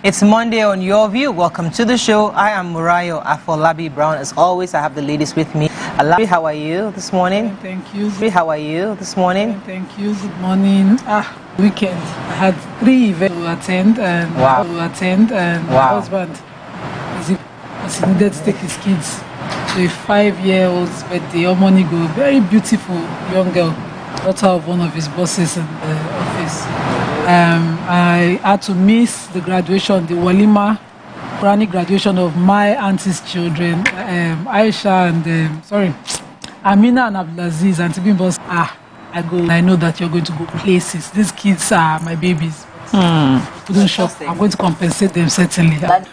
It's Monday on Your View. Welcome to the show. I am Murayo Afolabi Brown. As always, I have the ladies with me. Alabi, how are you this morning? Thank you. How are you this morning? Thank you. Good morning. Weekend. I had 3 events to attend and wow. My husband he needed to take his kids to a 5-year-old's birthday. Omonigo, very beautiful young girl, daughter of one of his bosses in the office. I had to miss the graduation, the Walima Quranic graduation of my auntie's children, Aisha and Amina and Abdulaziz. And Tibin boss, I know that you're going to go places. These kids are my babies. Couldn't shop. I'm going to compensate them certainly. I've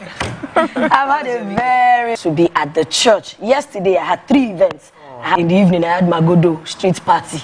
had a very to be at the church. Yesterday I had 3 events. In the evening, I had Magodo street party.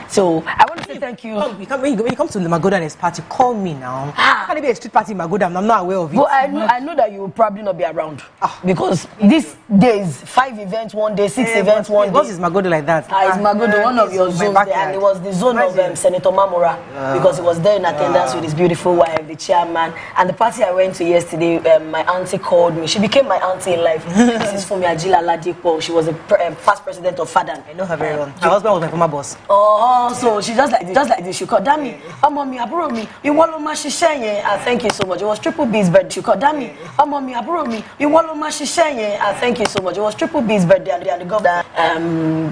So I want to say thank you. When you come to the Magodo and his party, call me now. Can it be a street party in Magodo? I'm not aware of it. But I know that you will probably not be around because these days 5 events one day, 6 events one day. What is Magodo like that? It's Magodo, one of your zones there, and it was the zone of Senator Mamora because he was there in attendance with his beautiful wife, the chairman. And the party I went to yesterday, my auntie called me. She became my auntie in life. This is Fumi Ajila Ladipo. She was a past president of Fadan. I know her very well. Her husband was my former boss. Oh, so she just like this. She called Dami. Mommy, aburo me. You want to mash thank you so much. It was Triple B's birthday. She called Dami. Mommy, aburo me. You want to mash thank you so much. It was Triple B's birthday, and the governor,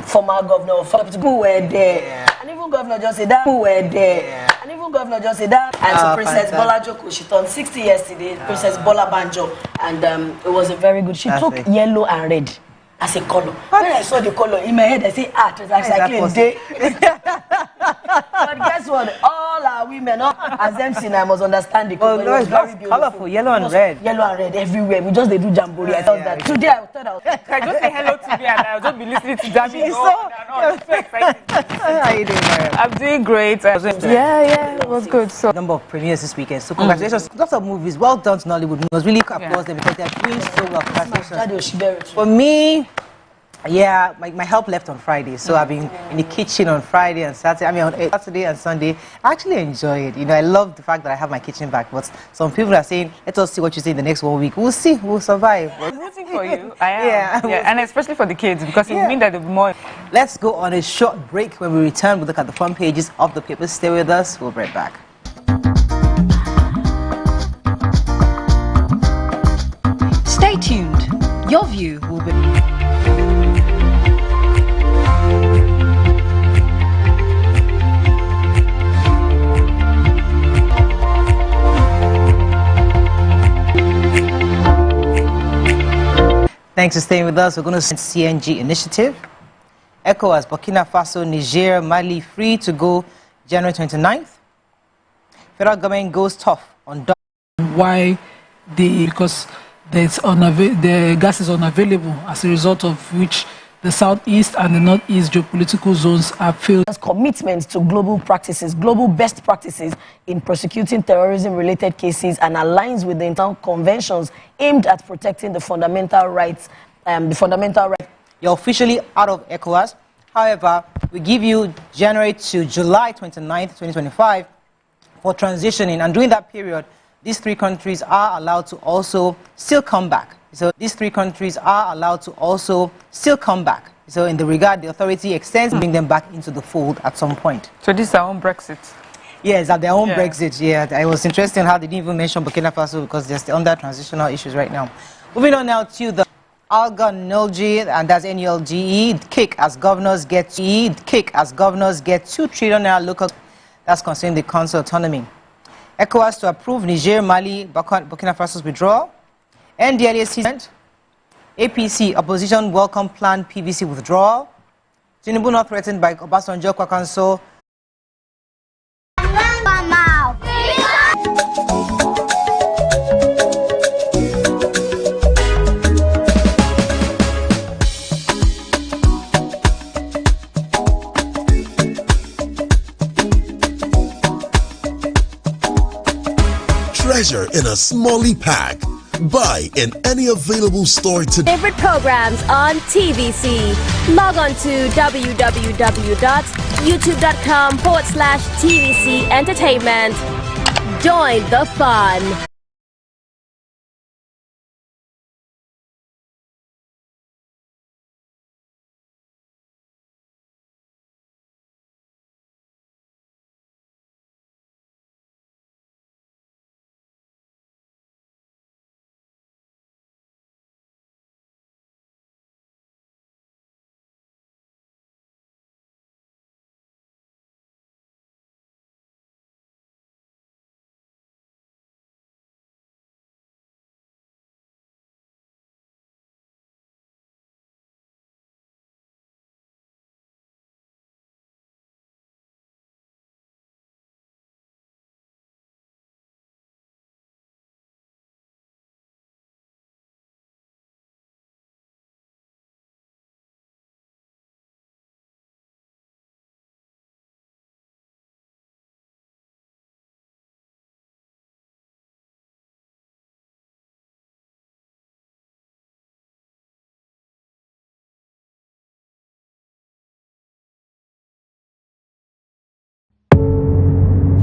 former governor of who were there, and even governor just said that who were there, and even governor just said that. And so Princess Bola Joko, she turned 60 yesterday. Princess Bola Banjo, and it was a very good. She took yellow and red as a color. When I saw the color in my head, I say, tricycling day. But guess what? All our women, as them seen, I must understand the color. Oh, no, it's very beautiful. Colorful, yellow and red. Yellow and red everywhere. We just they do jamboree. I thought that today I thought I was. I just say hello to me and I'll just be listening to that. How are you doing, Mariam? I'm doing great. Yeah, it was good. So number of premieres this weekend. So congratulations. Lots of movies. Well done to Nollywood. I was really applaud them because they're doing so well. Congratulations. For me, my help left on Friday, so I've been in the kitchen on Friday and Saturday. I mean, on Saturday and Sunday. I actually enjoy it. You know, I love the fact that I have my kitchen back. But some people are saying, "Let us see what you say in the next 1 week." We'll see. We'll survive. I'm rooting for you. I am. Yeah, and especially for the kids because it means that they'll be more. Let's go on a short break. When we return, we'll look at the front pages of the papers. Stay with us. We'll be right back. Stay tuned. Your view will be. Thanks for staying with us. We're going to send CNG initiative. ECOWAS, Burkina Faso, Niger, Mali free to go January 29th. Federal government goes tough on why because the gas is unavailable, as a result of which the southeast and the northeast geopolitical zones have failed. Commitment to global practices, global best practices in prosecuting terrorism-related cases, and aligns with the international conventions aimed at protecting the fundamental rights. You're officially out of ECOWAS. However, we give you January to July 29th, 2025 for transitioning, and during that period, these 3 countries are allowed to also still come back. So these 3 countries are allowed to also still come back. So in the regard, the authority extends to bring them back into the fold at some point. So this is our own Brexit. Yes, at their own Brexit. Yeah, it was interesting how they didn't even mention Burkina Faso because they're still under transitional issues right now. Moving on now to the Alga-Nulge, and that's NULGE, kick as governors get $2 trillion local. That's concerning the council autonomy. ECOWAS to approve Niger, Mali, Burkina Faso's withdrawal. NDLA season. APC opposition welcome planned PVC withdrawal. Tinubu not threatened by Obasanjo Kwakanso. Treasure in a smallie pack. Buy in any available store today. Favorite programs on TVC. Log on to www.youtube.com/TVC Entertainment. Join the fun.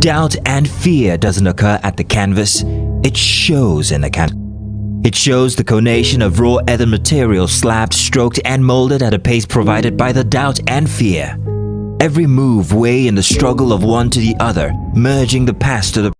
Doubt and fear doesn't occur at the canvas, it shows in the canvas. It shows the conation of raw ether material slabbed, stroked and molded at a pace provided by the doubt and fear. Every move way in the struggle of one to the other, merging the past to the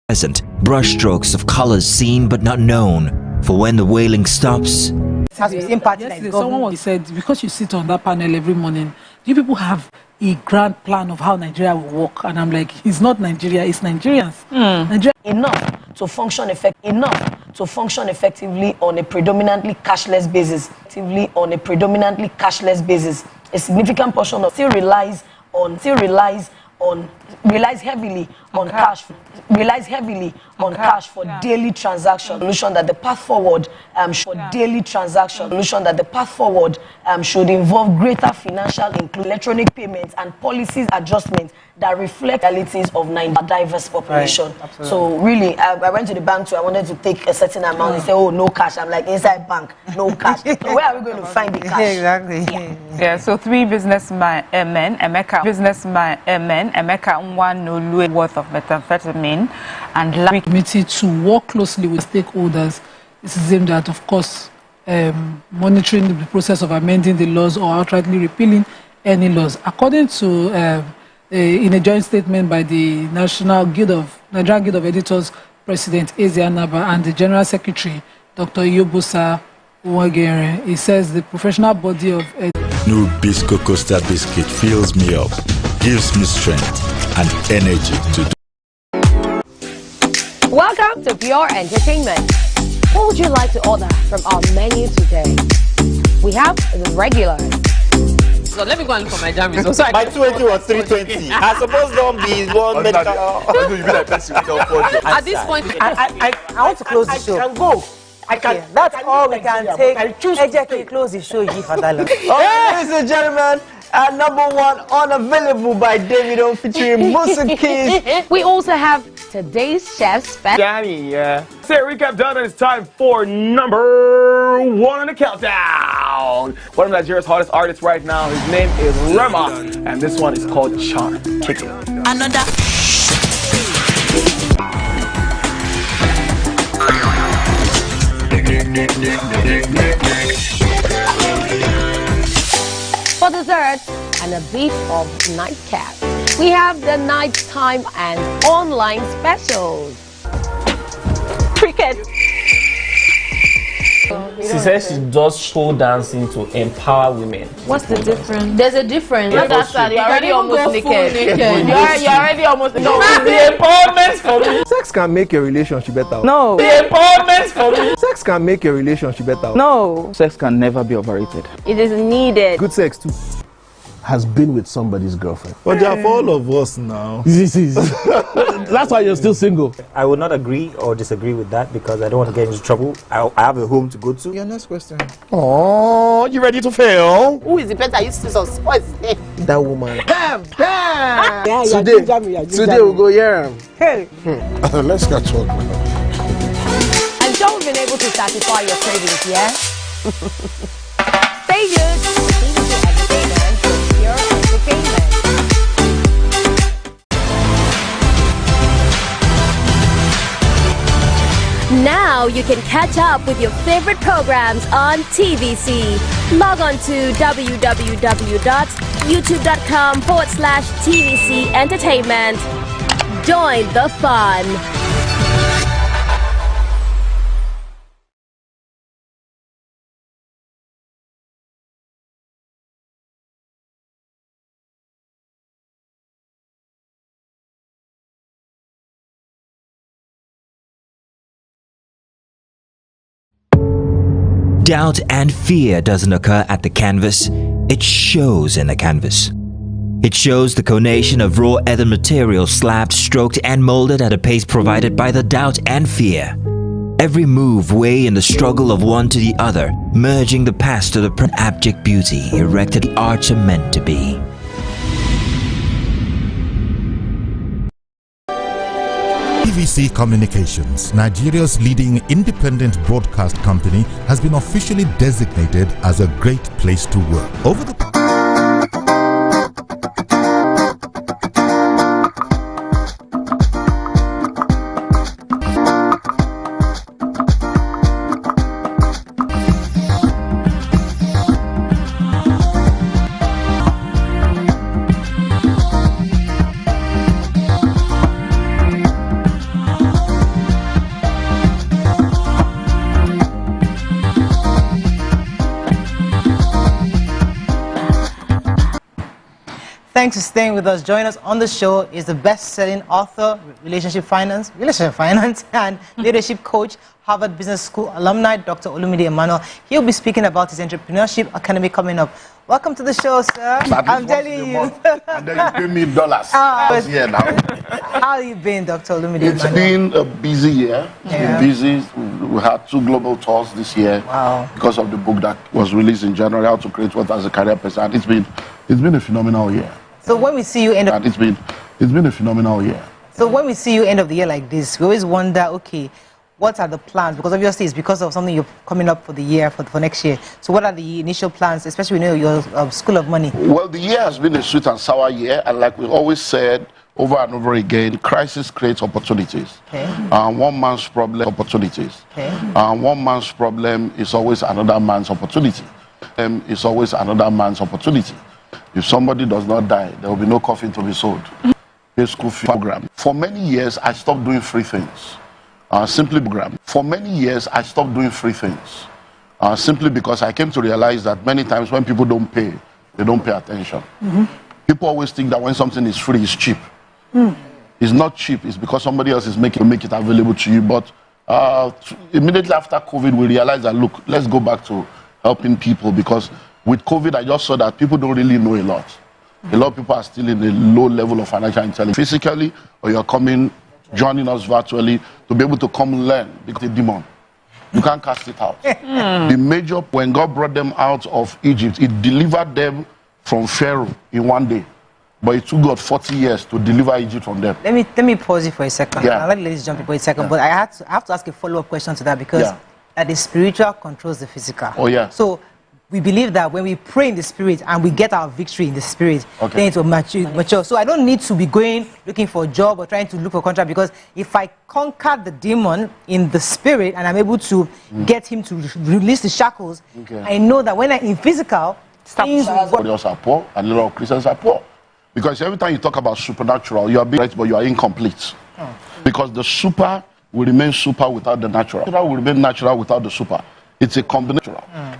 present, brushstrokes of colors seen but not known, for when the wailing stops. Yesterday, someone said, because you sit on that panel every morning, do you people have a grand plan of how Nigeria will work? And I'm like, it's not Nigeria, it's Nigerians. Nigeria enough to function effectively on a predominantly cashless basis. A significant portion of still relies heavily on cash for daily transaction. Solution that the path forward should involve greater financial inclusion, electronic payments and policies adjustments that reflect realities of Nigeria's diverse population. Right, so really, I went to the bank too. I wanted to take a certain amount. They say, oh, no cash. I'm like, inside bank, no cash. So where are we going to find the cash? Exactly. Yeah, so 3 businessmen, Emeka Nwanolu worth of methamphetamine and committee to work closely with stakeholders. This is aimed at, of course, monitoring the process of amending the laws or outrightly repealing any laws. According to in a joint statement by the Nigerian Guild of Editors President Eze Anaba and the General Secretary Dr. Iyobusa Uwagere, he says the professional body of New Bisco Costa biscuit fills me up, gives me strength and energy to do. Welcome to Pure Entertainment. What would you like to order from our menu today? We have the regular. So let me go and look for my jam. So my 20 was 320. I suppose don't be one medical. You be like person without budget. At this point, I want to close the show. I can go. I can. Yeah, that's all we can take. I choose to close the show. Ladies and gentlemen, #1 unavailable by Davido featuring Musa Keys. We also have today's chef's special. Danny, say recap done, and it's time for #1 on the countdown. One of Nigeria's hottest artists right now. His name is Rema, and this one is called Charm. Kick it. another. For dessert and a bit of nightcap, we have the nighttime and online specials. Cricket. She says she does show dancing to empower women. What's the difference? There's a difference. Yeah, That's that you're already almost naked. You're already almost naked. No, the empowerment for me. Sex can make a relationship better. No. The empowerment for me. Sex can make a relationship better. No. Sex can never be overrated. It is needed. Good sex too. Has been with somebody's girlfriend. But they are for all of us now. That's why you're still single. I would not agree or disagree with that because I don't want to get into trouble. I have a home to go to. Your next question. Oh, you ready to fail? Who is the better? You see some spoils. That woman. Bam! Bam! Yeah, today we'll go here. Hey! Let's catch up. I'm sure we've been able to satisfy your cravings, yeah? Stay tuned to TVC Entertainment for Pure Entertainment. Now you can catch up with your favorite programs on TVC. Log on to www.youtube.com/TVC Entertainment. Join the fun. Doubt and fear doesn't occur at the canvas, it shows in the canvas. It shows the conation of raw ether material slabbed, stroked and molded at a pace provided by the doubt and fear. Every move weigh in the struggle of one to the other, merging the past to the abject beauty erected arts are meant to be. TVC Communications, Nigeria's leading independent broadcast company, has been officially designated as a great place to work. Over the Thanks for staying with us. Join us on the show is the best-selling author, relationship finance, and leadership coach, Harvard Business School alumni, Dr. Olumide Emmanuel. He'll be speaking about his Entrepreneurship Academy coming up. Welcome to the show, sir. I'm telling you. And then you pay me dollars. Here now. How have you been, Dr. Olumide Emmanuel? It's been a busy year. It's been busy. We had 2 global tours this year. Wow. Because of the book that was released in January, How to Create Wealth as a Career Person. It's been a phenomenal year. So when we see you end of... It's been a phenomenal year. So when we see you end of the year like this, we always wonder, okay, what are the plans? Because obviously it's because of something you're coming up for the year, for next year. So what are the initial plans, especially when you're your School of Money? Well, the year has been a sweet and sour year. And like we always said over and over again, crisis creates opportunities. Okay. One man's problem, opportunities. Okay. One man's problem is always another man's opportunity. It's always another man's opportunity. If somebody does not die, there will be no coffin to be sold. A school fee program. For many years, I stopped doing free things. Simply program. For many years, I stopped doing free things. Simply because I came to realize that many times when people don't pay, they don't pay attention. People always think that when something is free, it's cheap. It's not cheap. It's because somebody else is make it available to you. But immediately after COVID, we realized that, look, let's go back to helping people, because with COVID, I just saw that people don't really know a lot. A lot of people are still in a low level of financial intelligence. Physically, or you're joining us virtually to be able to come learn, because the demon, you can't cast it out. The major, when God brought them out of Egypt, it delivered them from Pharaoh in one day. But it took God 40 years to deliver Egypt from them. Let me pause you for a second. Yeah. I'll let ladies jump in for a second. But I have to ask a follow-up question to that, because the spiritual controls the physical. Oh, yeah. So we believe that when we pray in the spirit and we get our victory in the spirit, then it will mature. So I don't need to be looking for a job or trying to look for a contract, because if I conquer the demon in the spirit and I'm able to get him to release the shackles, I know that when I'm in physical, things Everybody else are poor, and a lot of Christians are poor. Because every time you talk about supernatural, you are being right, but you are incomplete. Because the super will remain super without the natural. The natural will remain natural without the super. It's a combination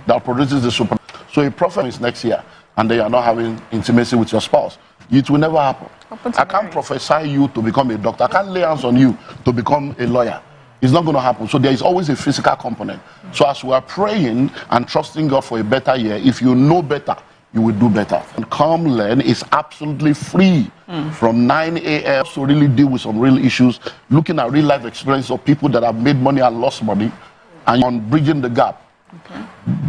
that produces the super. So a prophet is next year, and they are not having intimacy with your spouse. It will never happen. I can't prophesy you to become a doctor. I can't lay hands on you to become a lawyer. It's not going to happen. So there is always a physical component. So as we are praying and trusting God for a better year, if you know better, you will do better. And Come Learn is absolutely free from 9 a.m. to really deal with some real issues, looking at real life experience of people that have made money and lost money, and on bridging the gap.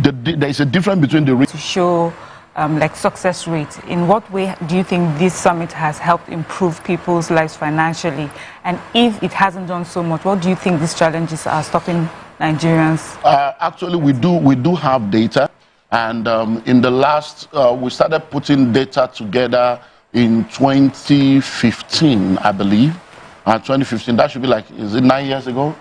There is a difference between the to show like success rate. In what way do you think this summit has helped improve people's lives financially? And if it hasn't done so much, what do you think these challenges are stopping Nigerians? Actually, we do have data, and in the last we started putting data together in 2015, I believe. 2015, that should be like, is it 9 years ago?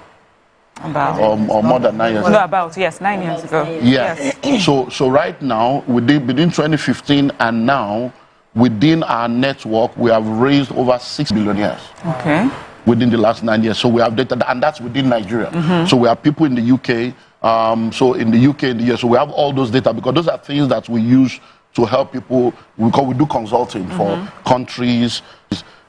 About or more than 9 years ago. No, about, yes, 9 years ago. Yeah. Yes. So right now, between 2015 and now, within our network, we have raised over 6 billionaires. Okay. Within the last 9 years. So we have data, and that's within Nigeria. So we have people in the UK, so in the UK, in the US, so we have all those data, because those are things that we use to help people. We do consulting for countries.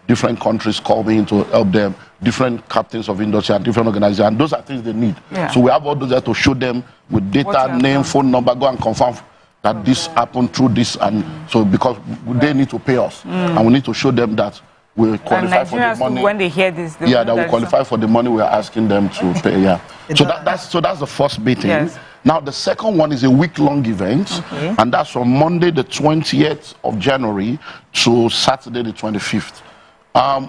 Different countries call me in to help them, different captains of industry and different organizations, and those are things they need. So we have all those there to show them with data, name, phone number, go and confirm that this happened through this, and so because they need to pay us, and we need to show them that will qualify for the Nigerians, money. when they hear this, they That will qualify for the money we are asking them to pay. Yeah. So that's the first meeting. Yes. Now the second one is a week-long event, and that's from Monday the 20th of January to Saturday the 25th.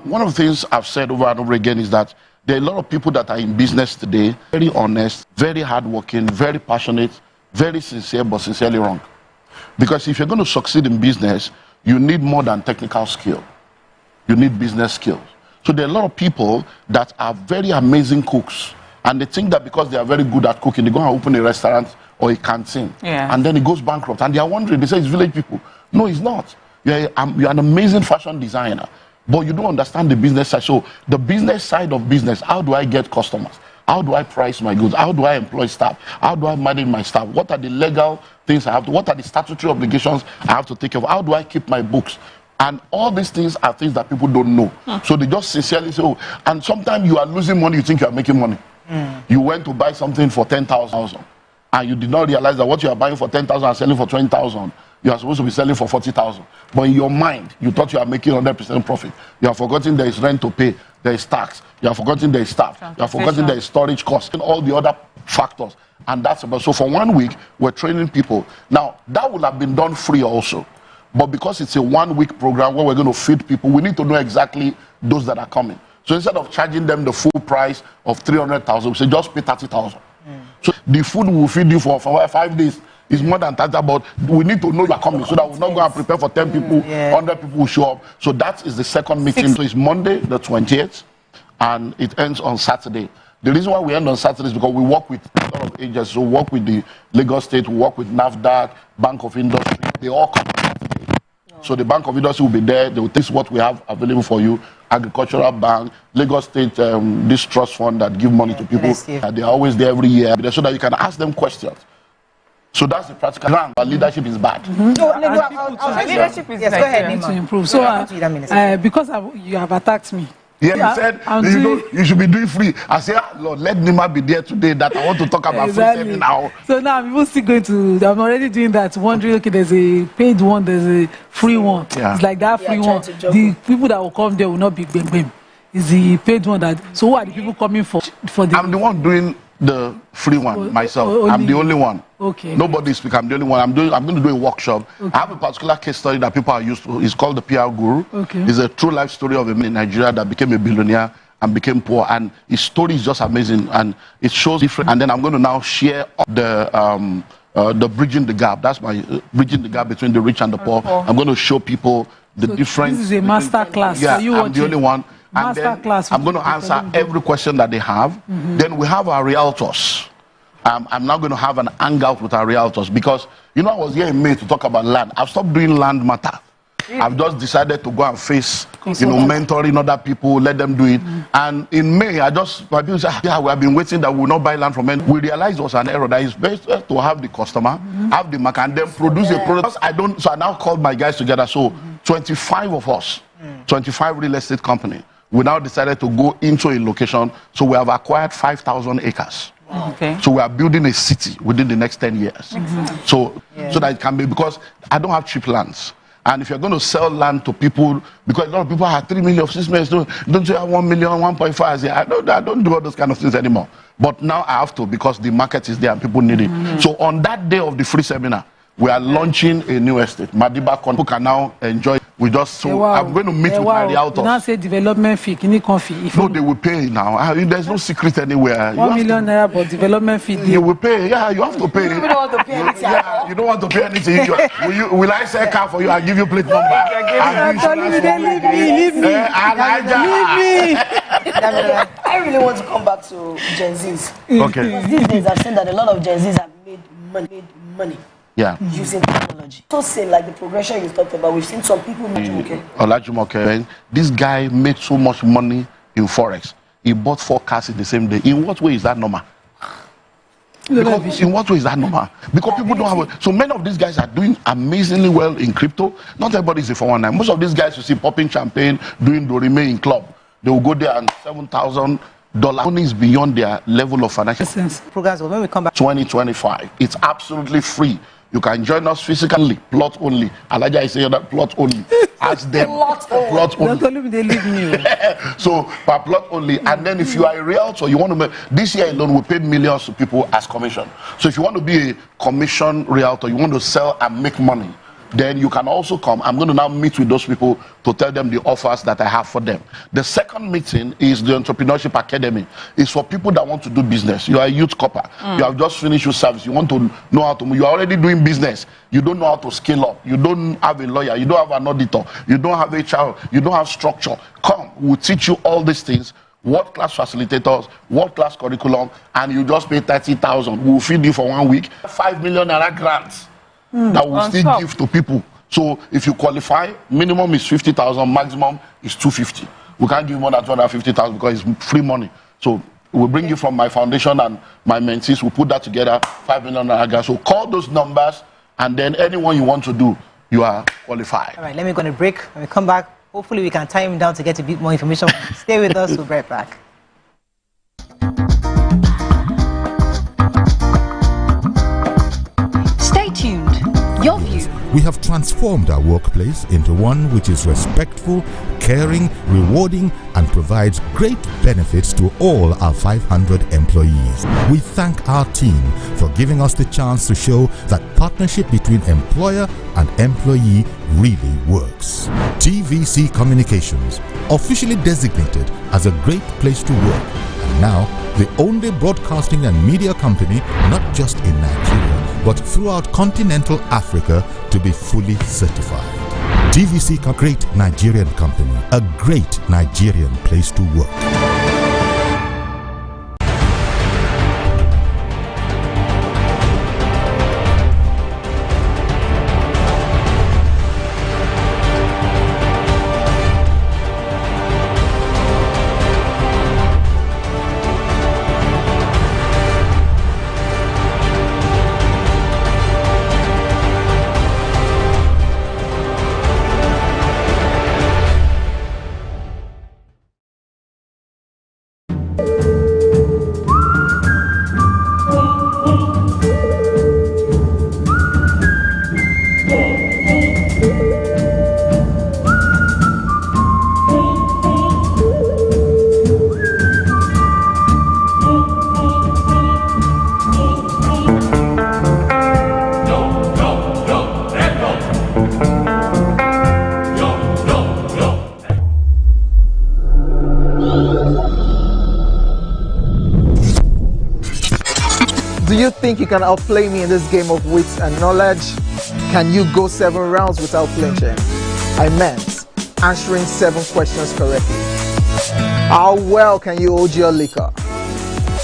One of the things I've said over and over again is that there are a lot of people that are in business today, very honest, very hardworking, very passionate, very sincere, but sincerely wrong. Because if you're going to succeed in business, you need more than technical skill. You need business skills. So there are a lot of people that are very amazing cooks, and they think that because they are very good at cooking, they're going to open a restaurant or a canteen, and then it goes bankrupt. And they are wondering, they say it's village people. No, it's not. You're an amazing fashion designer, but you don't understand the business side. So the business side of business, how do I get customers? How do I price my goods? How do I employ staff? How do I manage my staff? What are the legal things I have to, what are the statutory obligations I have to take care of? How do I keep my books? And all these things are things that people don't know. So they just sincerely say, oh, and sometimes you are losing money, you think you are making money. You went to buy something for 10,000 and you did not realize that what you are buying for 10,000 and selling for 20,000, you are supposed to be selling for 40,000. But in your mind, you thought you are making 100% profit. You have forgotten there is rent to pay, there is tax, you have forgotten there is staff, you have forgotten there is storage costs, and all the other factors. And that's about, so for 1 week, we're training people. Now, that would have been done free also. But because it's a 1 week program where we're going to feed people, we need to know exactly those that are coming. So instead of charging them the full price of 300,000, we say just pay 30,000. So the food we will feed you for 5 days is more than 30, but we need to know you are coming so that we're not going to prepare for 10 people, 100 people will show up. So that is the second meeting. So it's Monday the 20th, and it ends on Saturday. The reason why we end on Saturday is because we work with a lot of agencies. So we work with the Lagos State, we work with NAFDAC, Bank of Industry. They all come on Saturday. So the Bank of Industry will be there. They will test what we have available for you. Agricultural Bank, Lagos State, this trust fund that give money to people. They are always there every year so that you can ask them questions. So that's the practical ground. Our leadership is bad. Leadership is yes, go ahead, to improve. So because you have attacked me. Yeah, you said you should be doing free. I say, Lord, let Nima be there today that I want to talk about free serving now. So now I'm even still going to, I'm already doing that, wondering, okay, there's a paid one, there's a free one. Yeah. It's like that free one. The people that will come there will not be bim. It's the paid one that, so who are the people coming for the... I'm the one doing the free one myself. I'm the only one. Okay. Nobody speaks. I'm the only one. I'm going to do a workshop. Okay. I have a particular case study that people are used to. It's called the PR Guru. Okay. It's a true life story of a man in Nigeria that became a billionaire and became poor. And his story is just amazing. And it shows different. And then I'm going to now share the bridging the gap. That's my bridging the gap between the rich and the poor. I'm going to show people the difference. This is a master class. Yeah, I'm the only one. And then I'm going to answer every question that they have. Then we have our realtors. I'm now going to have an hangout with our realtors because, you know, I was here in May to talk about land. I've stopped doing land matter. I've just decided to go and face, mentoring other people, let them do it. And in May, my people said, yeah, we have been waiting that we will not buy land from them. We realized it was an error. That it's best to have the customer, have the market, and then produce a product. So I now called my guys together. So 25 of us, 25 real estate company. We now decided to go into a location. So we have acquired 5,000 acres. Okay. So we are building a city within the next 10 years. So that it can be, because I don't have cheap lands. And if you're going to sell land to people, because a lot of people have 3 million, 6 million, don't you have 1 million, 1.5? I say, I don't do all those kind of things anymore. But now I have to, because the market is there and people need it. So on that day of the free seminar, we are launching a new estate. Madiba people can now enjoy. I'm going to meet with my realtors. You now say development fee, can you confee? No, they will pay now. There's no secret anywhere. 1 million naira, but development fee. You will pay. Yeah, you have to pay. You don't want to pay anything. Yeah, you don't want to pay anything. Will I sell car for you? I'll give you plate number. Leave me. I really want to come back to Gen Zs. Okay. Because these days I've seen that a lot of Gen Zs have made money. Yeah. Using technology. So say like the progression you talked about, we've seen some people Olajumoke. This guy made so much money in Forex. He bought 4 cars in the same day. In what way is that normal? Because in what way is that normal? Because people don't have so many of these guys are doing amazingly well in crypto. Not everybody is a 419. Most of these guys you see popping champagne, doing Dorime in club. They will go there and $7,000 money is beyond their level of financial programs. When we come back 2025, it's absolutely free. You can join us physically, plot only. Alaja is saying that plot only. as them. Plot only. Plot only. Don't tell me they leave me. So per plot only, and then if you are a realtor, you want to make this year alone, we paid millions to people as commission. So if you want to be a commission realtor, you want to sell and make money, then you can also come. I'm going to now meet with those people to tell them the offers that I have for them. The second meeting is the Entrepreneurship Academy. It's for people that want to do business. You are a youth corper. You have just finished your service. You want to know how to move. You are already doing business. You don't know how to scale up. You don't have a lawyer. You don't have an auditor. You don't have HR. You don't have structure. Come, we'll teach you all these things. World-class facilitators, world-class curriculum, and you just pay 30,000. We'll feed you for 1 week. 5 million naira grants. That will still give to people. So if you qualify, minimum is 50,000, maximum is 250. We can't give more than 250,000 because it's free money. So we'll bring you from my foundation and my mentees. We'll put that together, 5 million naira. So call those numbers, and then anyone you want to do, you are qualified. All right, let me go on a break. When we come back, hopefully we can tie him down to get a bit more information. Stay with us. We'll be right back. Stay tuned. Your view. We have transformed our workplace into one which is respectful, caring, rewarding, and provides great benefits to all our 500 employees. We thank our team for giving us the chance to show that partnership between employer and employee really works. TVC Communications, officially designated as a great place to work, and now the only broadcasting and media company not just in Nigeria but throughout continental Africa to be fully certified. TVC, a great Nigerian company, a great Nigerian place to work. Do you think you can outplay me in this game of wits and knowledge? Can you go 7 rounds without flinching? I meant answering 7 questions correctly. How well can you hold your liquor?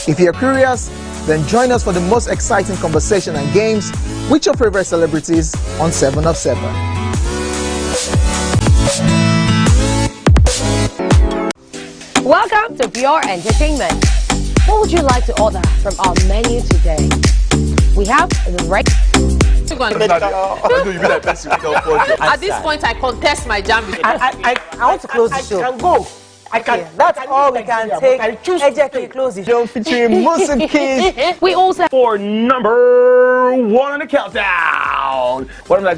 If you're curious, then join us for the most exciting conversation and games with your favorite celebrities on 7 of 7. Welcome to Pure Entertainment. What would you like to order from our menu today? We have the right. At this point, I contest my jam. I want to close the show. I can go. I can. That's all we can take. I choose to close the show. Featuring Muslim kids. We also For number 1 on the countdown. What am I?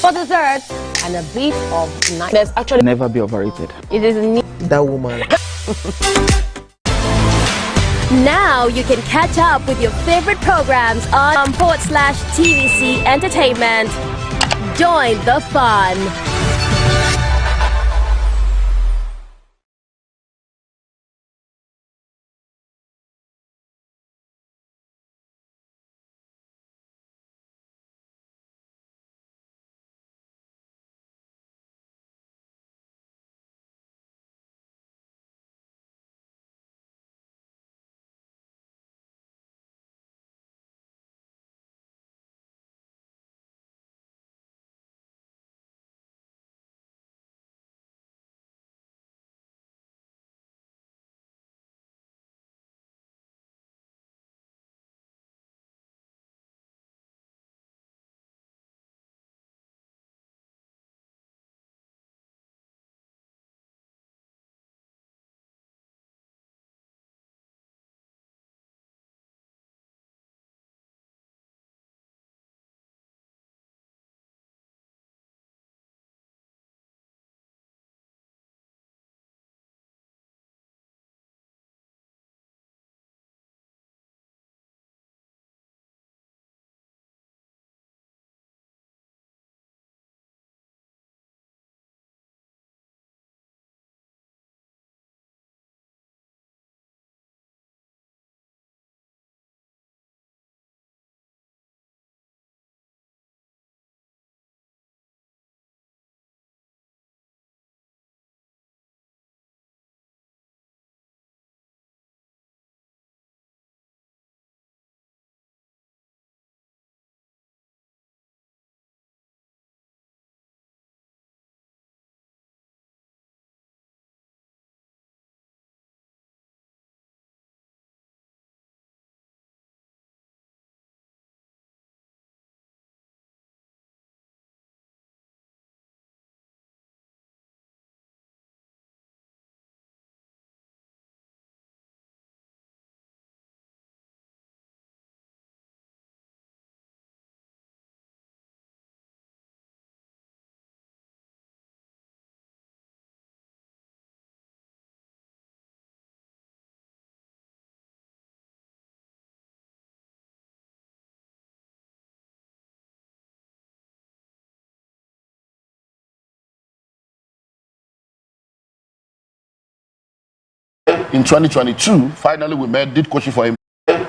for dessert and a bit of night. There's actually Never be overrated. It is neat. That woman. Now you can catch up with your favorite programs on /TVC Entertainment. Join the fun. In 2022, finally we met, did coaching for him.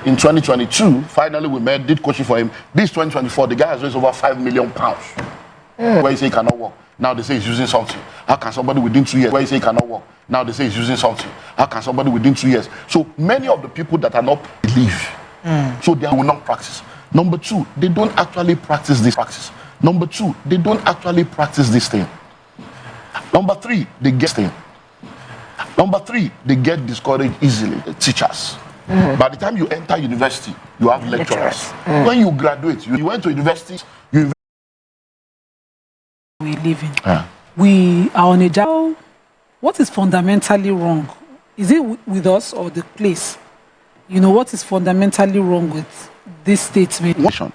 In 2022, finally we met, did coaching for him. This 2024, the guy has raised over £5 million. Where he say he cannot work. Now they say he's using something. How can somebody within 2 years? Where he say he cannot work. Now they say he's using something. How can somebody within 2 years? So many of the people that are not believe, so they will not practice. Number two, they don't actually practice this practice. Number two, they don't actually practice this thing. Number three, they get thing. Number three, they get discouraged easily. Teachers. By the time you enter university, you have lecturers. When you graduate, you went to university, you we live in. We are on a job. What is fundamentally wrong? Is it with us or the place? You know, what is fundamentally wrong with this statement?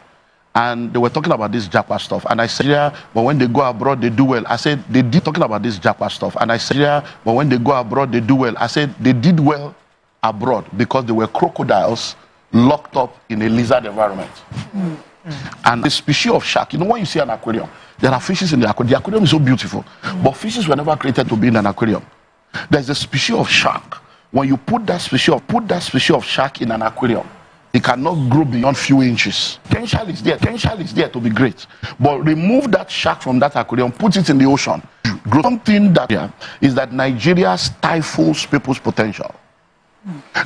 And they were talking about this Japa stuff. And I said, yeah, but when they go abroad, they do well. I said, they did talking about this Japa stuff. And I said, yeah, but when they go abroad, they do well. I said, they did well abroad because they were crocodiles locked up in a lizard environment. And the species of shark, you know, when you see an aquarium, there are fishes in the aquarium. The aquarium is so beautiful, but fishes were never created to be in an aquarium. There's a species of shark. When you put that species of shark in an aquarium, it cannot grow beyond few inches. Potential is there. Potential is there to be great. But remove that shark from that aquarium, put it in the ocean. Something that is that Nigeria stifles people's potential.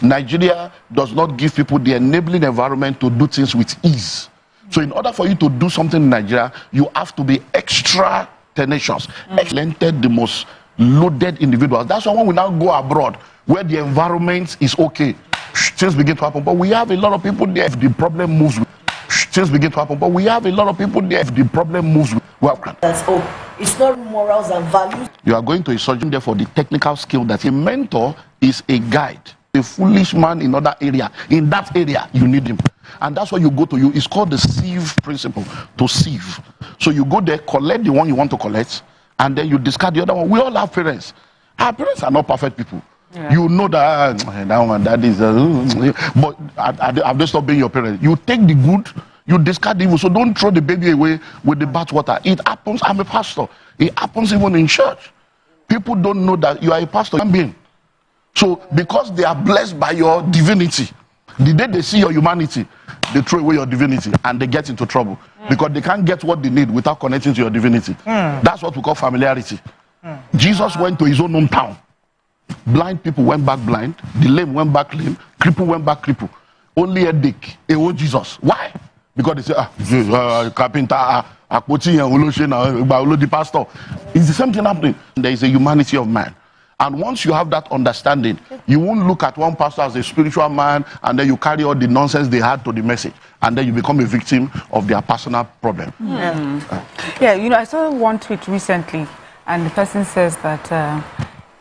Nigeria does not give people the enabling environment to do things with ease. So in order for you to do something in Nigeria, you have to be extra tenacious, talented, the most loaded individuals. That's why when we now go abroad, where the environment is okay, things begin to happen. But we have a lot of people there. If the problem moves, things begin to happen. But we have a lot of people there. If the problem moves, that's all. It's not morals and values. You are going to a surgeon there for the technical skill. That a mentor is a guide. A foolish man in other area. In that area, you need him. And that's why you go to it's called the sieve principle, to sieve. So you go there, collect the one you want to collect, and then you discard the other one. We all have parents. Our parents are not perfect people. You know that that is but I've just stopped being your parent. You take the good, you discard the evil. So don't throw the baby away with the bathwater. It happens. I'm a pastor. It happens even in church. People don't know that you are a pastor. Being. So because they are blessed by your divinity, the day they see your humanity, they throw away your divinity and they get into trouble because they can't get what they need without connecting to your divinity. That's what we call familiarity. Jesus went to his own hometown. Blind people went back blind, the lame went back lame, cripple went back cripple. Only a dick, a old Jesus. Why? Because they say, carpenter, the pastor. It's the same thing happening. There is a humanity of man. And once you have that understanding, you won't look at one pastor as a spiritual man and then you carry all the nonsense they had to the message. And then you become a victim of their personal problem. Yeah, you know, I saw one tweet recently and the person says that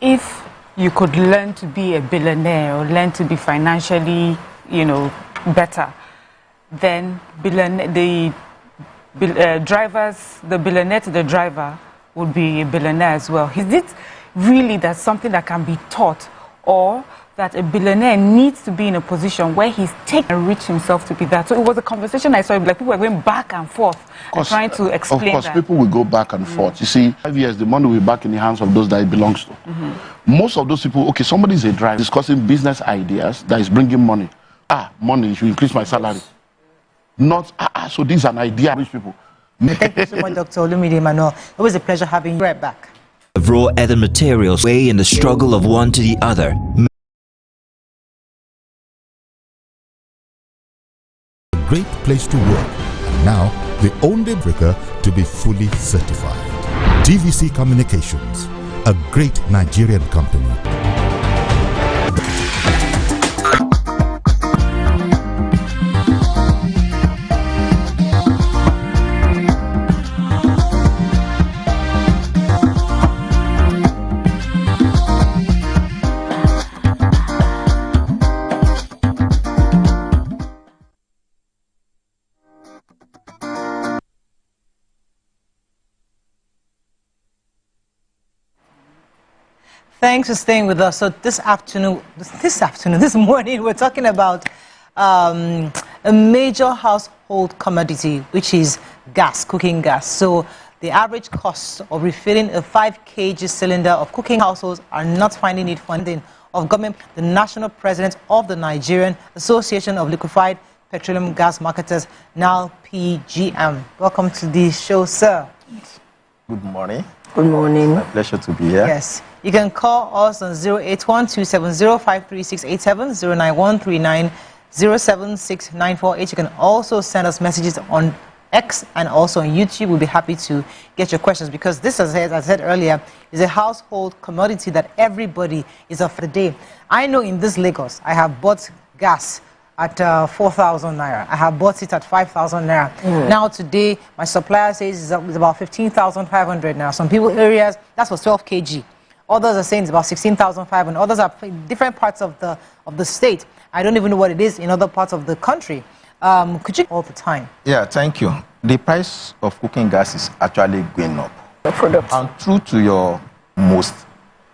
if you could learn to be a billionaire or learn to be financially, you know, better, then the billionaire to the driver would be a billionaire as well. Is it really that something that can be taught, or that a billionaire needs to be in a position where he's taken and rich himself to be that? So it was a conversation I saw, like people were going back and forth and trying to explain Of course, that. people will go back and forth. You see, 5 years, the money will be back in the hands of those that it belongs to. Most of those people, okay, somebody is a driver discussing business ideas that is bringing money. Money, you should increase my salary. Not, so this is an idea, rich people. Thank you so much, Dr. Olumide Emmanuel. It was a pleasure having you right back. Of raw ether materials weigh in the struggle of one to the other. A great place to work, and now the only breaker to be fully certified. TVC Communications, a great Nigerian company. Thanks for staying with us. So this morning, we're talking about a major household commodity, which is gas, cooking gas. So the average cost of refilling a 5 kg cylinder of cooking households are not finding it funding of Government, the National President of the Nigerian Association of Liquefied Petroleum Gas Marketers, now PGM. Welcome to the show, sir. Good morning. Good morning. It's my pleasure to be here. Yes. You can call us on 081-270-53687, 09139-076948. You can also send us messages on X and also on YouTube. We'll be happy to get your questions because this, as I said earlier, is a household commodity that everybody is of the day. I know in this Lagos, I have bought gas at 4,000 naira. I have bought it at 5,000 naira. Now today, my supplier says it's about 15,500 naira. Some people areas, that's for 12 kg. Others are saying it's about 16,500. Others are in different parts of the state. I don't even know what it is in other parts of the country. Could you all the time? Yeah, thank you. The price of cooking gas is actually going up. And true to your most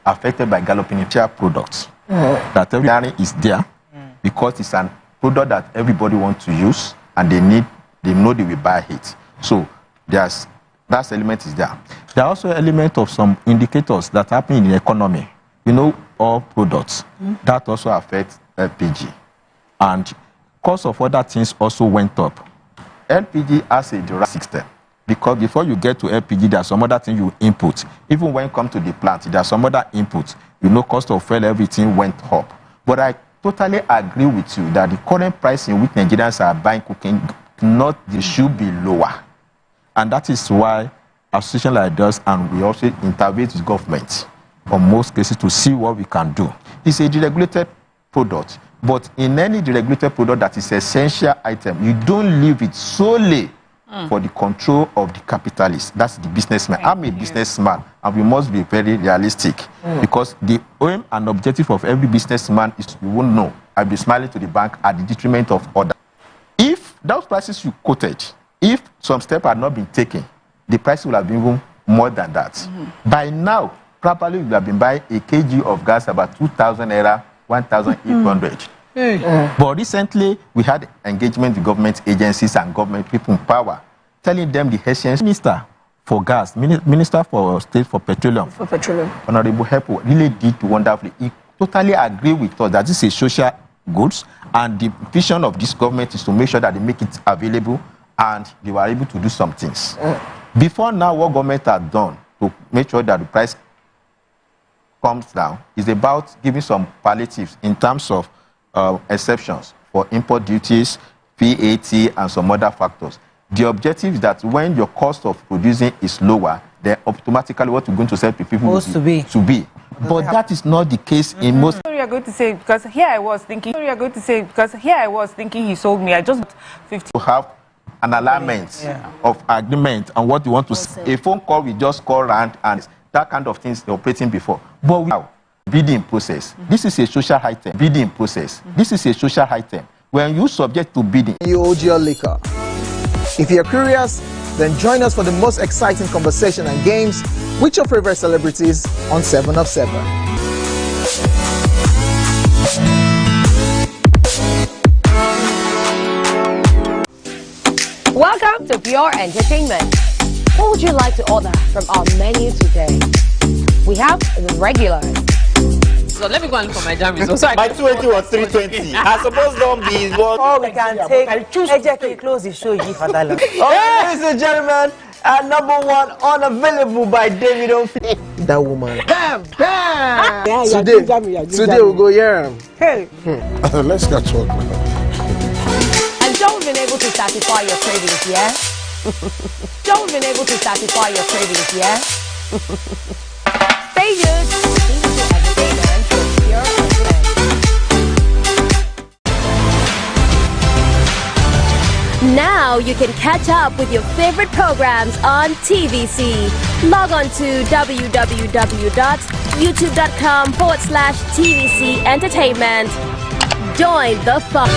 affected by galloping inflation products, that every is there because it's an product that everybody wants to use and they know they will buy it. So that element is there. There are also element of some indicators that happen in the economy. You know, all products that also affect LPG, and cost of other things also went up. LPG has a direct system because before you get to LPG, there are some other things you input. Even when you come to the plant, there are some other inputs. You know, cost of fuel, everything went up. But I totally agree with you that the current price in which Nigerians are buying cooking, they should be lower. And that is why association like us, and we also intervene with government on most cases to see what we can do. It's a deregulated product, but in any deregulated product that is an essential item, you don't leave it solely for the control of the capitalist. That's the businessman. I'm a businessman, and we must be very realistic because the aim and objective of every businessman is, you won't know, I'll be smiling to the bank at the detriment of others. If those prices you quoted, if some steps had not been taken, the price will have been even more than that. By now, probably we have been buying a kg of gas about 2,000 naira, 1,800. But recently, we had engagement with government agencies and government people in power, telling them the essence minister for gas, minister for state for petroleum, Honorable Hepo, really did wonderfully. He totally agree with us that this is social goods, and the vision of this government is to make sure that they make it available, and they were able to do some things. Before now, what government has done to make sure that the price comes down is about giving some palliatives in terms of exceptions for import duties, VAT, and some other factors. The objective is that when your cost of producing is lower, then automatically what you're going to sell to people will be. But that is not the case in most. Sorry, I'm going to say because here I was thinking. Sorry, I'm going to say because here I was thinking he sold me. I just 50. To have an alignment of agreement on what you want to say. A phone call, we just call around, and that kind of things they're operating before. But now, bidding process. This is a social item. Bidding process. This is a social item. When you subject to bidding, you hold your liquor. If you're curious, then join us for the most exciting conversation and games with your favorite celebrities on 7 of 7. Welcome to Pure Entertainment. What would you like to order from our menu today? We have the regulars. So let me go and look for my jam results. So My 280 was 320. I suppose don't be one. All we can take. Ejeki, close the show, you for that long. Ladies and gentlemen, number one, unavailable by David O'Flynn. That woman. Bam! Today we'll go here. Hey. Let's get talk, man. And Joe's been able to satisfy your cravings, yeah? Joe's been able to satisfy your cravings, yeah? Stay tuned. Entertainment with Pure Entertainment. Now you can catch up with your favorite programs on TVC. Log on to www.youtube.com/TVC Entertainment. Join the fun.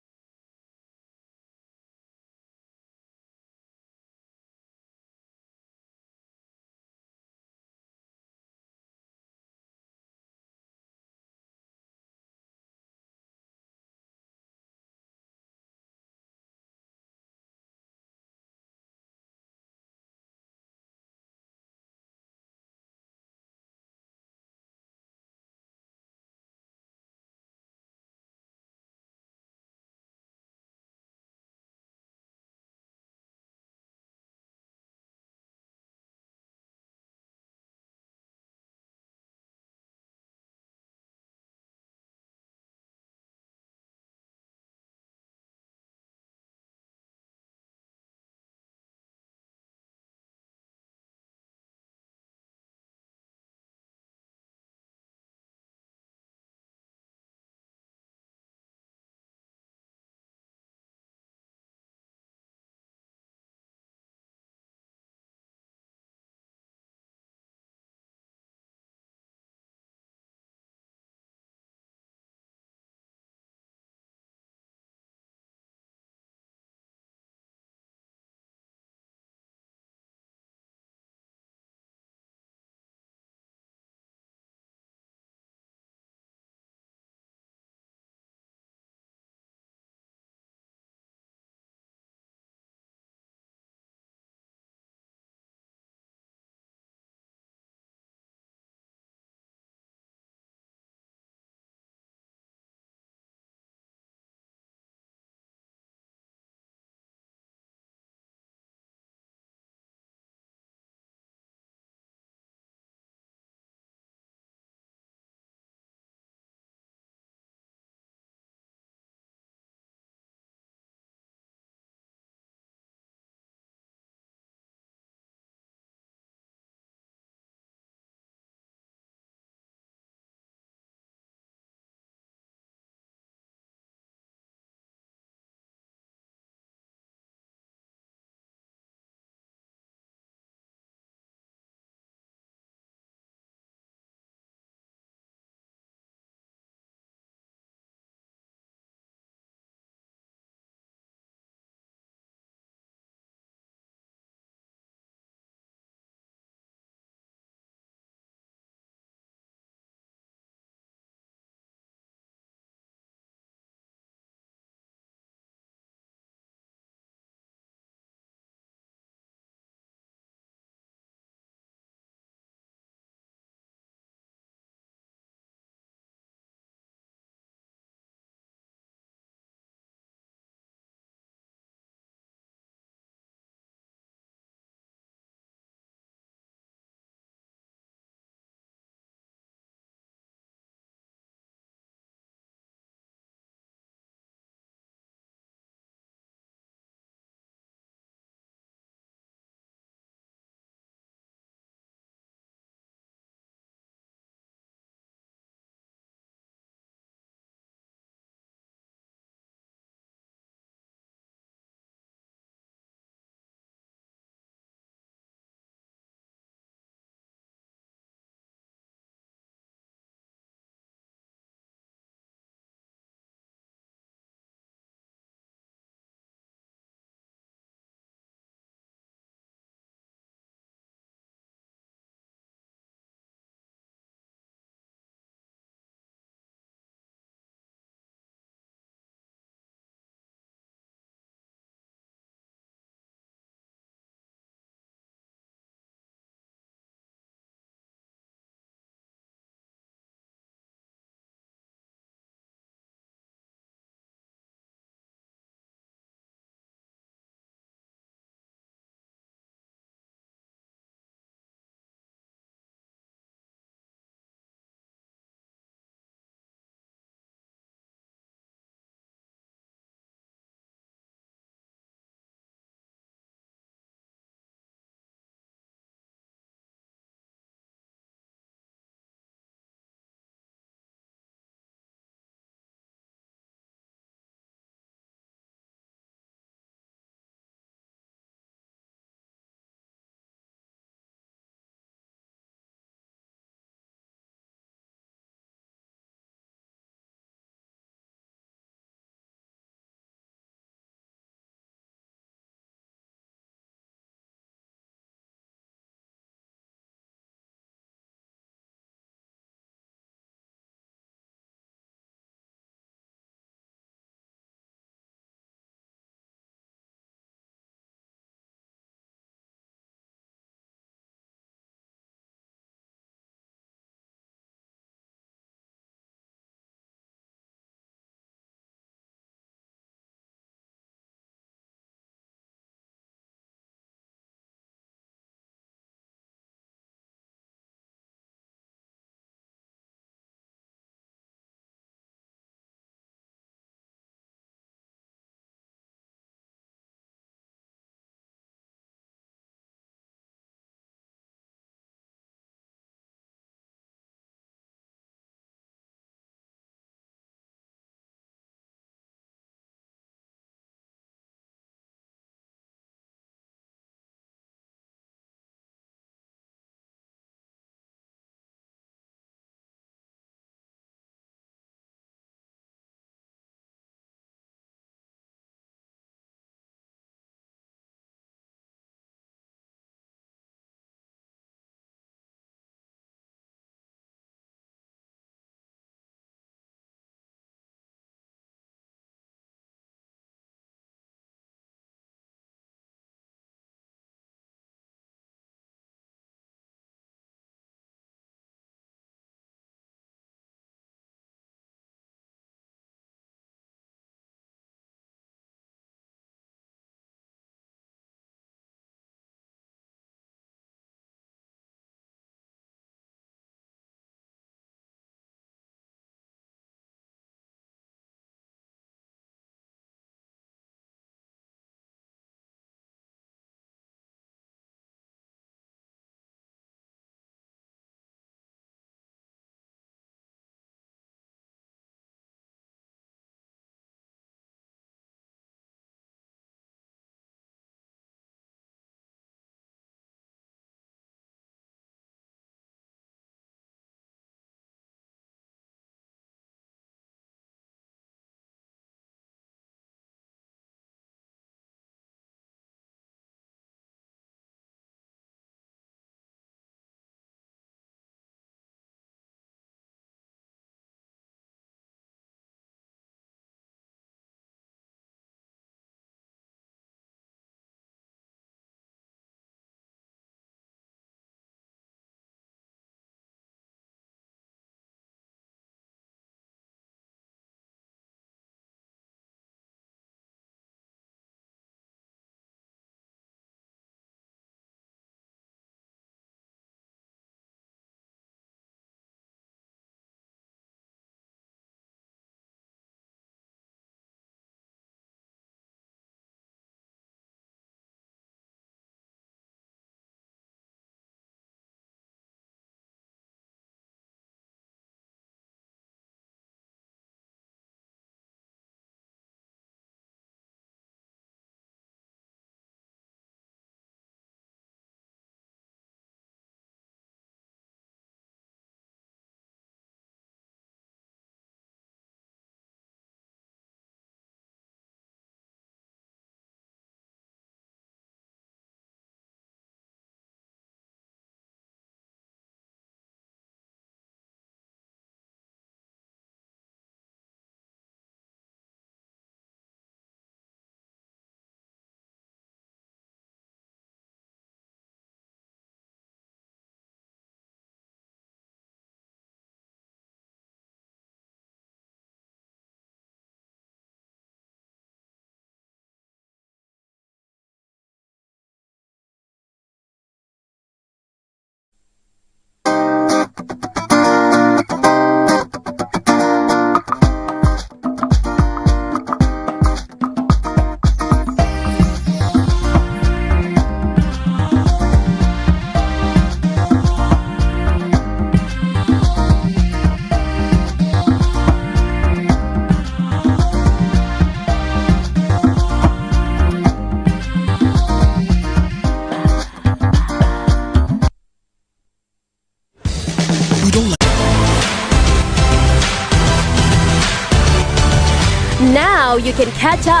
you can catch up